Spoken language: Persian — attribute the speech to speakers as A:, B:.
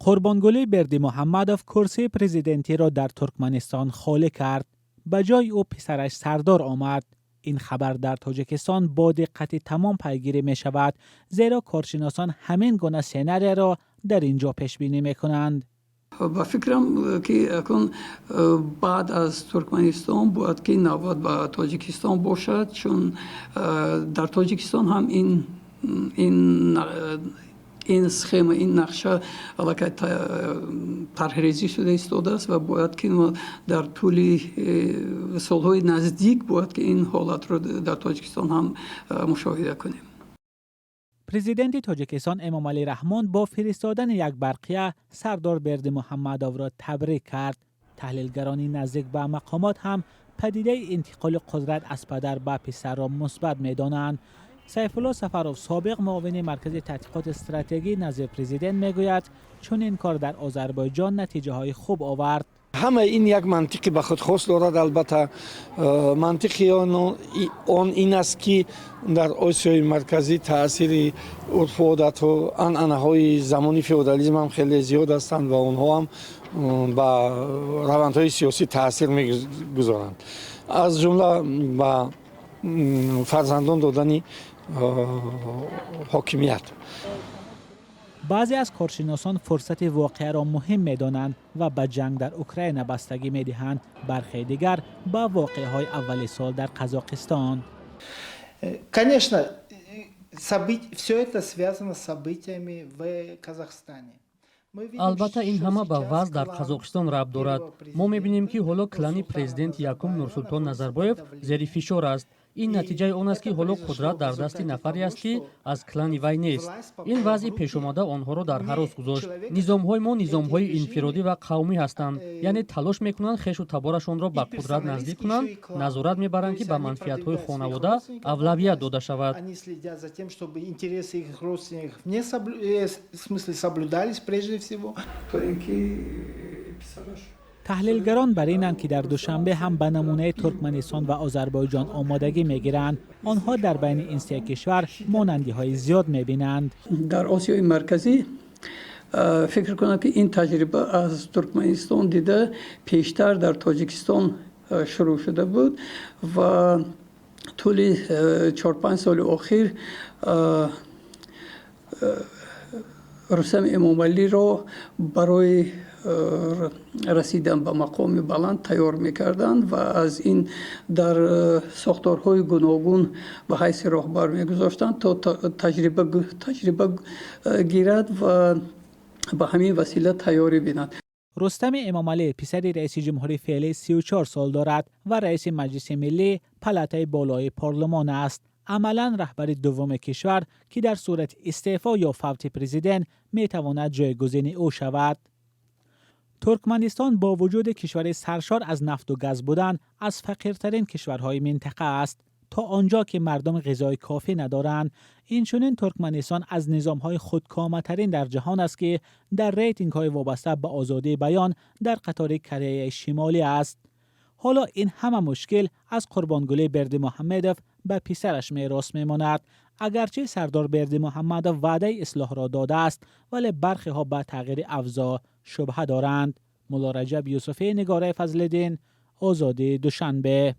A: قربانگلی بردیمحمدوف کرسی پرزیدنتی را در ترکمنستان خالی کرد. به جای او پسرش سردار آمد. این خبر در تاجیکستان با دقت تمام پیگیری می شود، زیرا کارشناسان همین گونه سناریو را در اینجا پیش بینی می کنند.
B: با فکرم که اکنون بعد از ترکمنستان باید که نوبت به تاجیکستان باشد، چون در تاجیکستان هم این سخم، این نقشه علاقه طرحریزی شده ایستاده است و باید که در طول سالهای نزدیک باید که این حالت رو در تاجیکستان هم مشاهده کنیم.
A: پرزیدنت تاجیکستان امامعلی رحمان با فرستادن یک برقیه سردار بردیمحمدوف را تبریک کرد. تحلیلگرانی نزدیک به مقامات هم پدیده انتقال قدرت از پدر به پسر را مثبت می‌دانند. سیف الله سفروف سابق معاون مرکز تحقیقات استراتژی نظیر پرزیدنت میگوید چون این کار در آذربایجان نتیجه های خوب آورد.
C: همه این یک منطقی به خود خاص دارد. البته منطقی آن این است که در آسیای مرکزی تاثیر عرف و عادت و عنعنه‌های زمانی فئودالیسم هم خیلی زیاد هستند و آنها هم به روندهای سیاسی تاثیر میگذارند، از جمله به فرزندان دادن حاکمیت.
A: بعضی از کارشناسان فرصت واقعه را مهم می‌دانند و به جنگ در اوکراین بستگی می‌دهند. برخی دیگر به واقعه‌های اول سال در قزاقستان.
D: Конечно, все это связано с событиями в Казахстане.
E: албатта ин ҳама ба вазъ дар қазоқистон рабт дорад. мо мебинем ки ҳоло клани президенти якум Нурсултон Назарбоев зери фишор аст. ин натиҷаи он аст ки ҳоло қудрат дар дасти нафаре аст ки аз клани вай нест. ин вазъи пешомада онҳоро дар ҳарос гузошт. низомҳои мо низомҳои инфиродӣ ва қавмӣ ҳастанд, яъне талош мекунанд хешу таборашонро ба қудрат наздик кунанд, назорат мебаранд ки ба манфиатҳои хонавода авлавият дода шавад.
A: تحلیلگران بر اینند که در دوشنبه هم به نمونه ترکمنستان و آذربایجان آمادگی میگیرند. آنها در بین این سه کشور مانندی های زیاد میبینند.
B: در آسیای مرکزی فکر کنم که این تجربه از ترکمنستان دیده پیشتر در تاجیکستان شروع شده بود و طول 4-5 سال اخیر رستم امامعلی را برای رسیدن به مقام بلند تیار میکردند و از این در ساختارهای گوناگون به حیث راهبر میگذاشتند تا تجربه گیرد و به همین وسیله تیاری بیند.
A: رستم امامعلی پسر رئیس جمهوری فعلی 34 سال دارد و رئیس مجلس ملی پلاتای بالای پارلمان است. عملاً رهبر دوم کشور که در صورت استعفا یا فوت پرزیدنت میتواند جایگزین او شود. ترکمنستان با وجود کشور سرشار از نفت و گاز بودن از فقیرترین کشورهای منطقه است. تا آنجا که مردم غذای کافی ندارند، اینچنین ترکمنستان از نظامهای خودکامه‌ترین در جهان است که در ریتینگ‌های وابسته به آزادی بیان در قطار کره شمالی است. حالا این همه مشکل از قربانگلی بردیمحمدوف به پسرش میراث میماند. اگرچه سردار بردیمحمدوف وعده اصلاح را داده است، ولی برخی ها به تغییر افزا شبهه دارند. مولا رجب یوسفی، نگاره فضل‌الدین، آزادی، دوشنبه.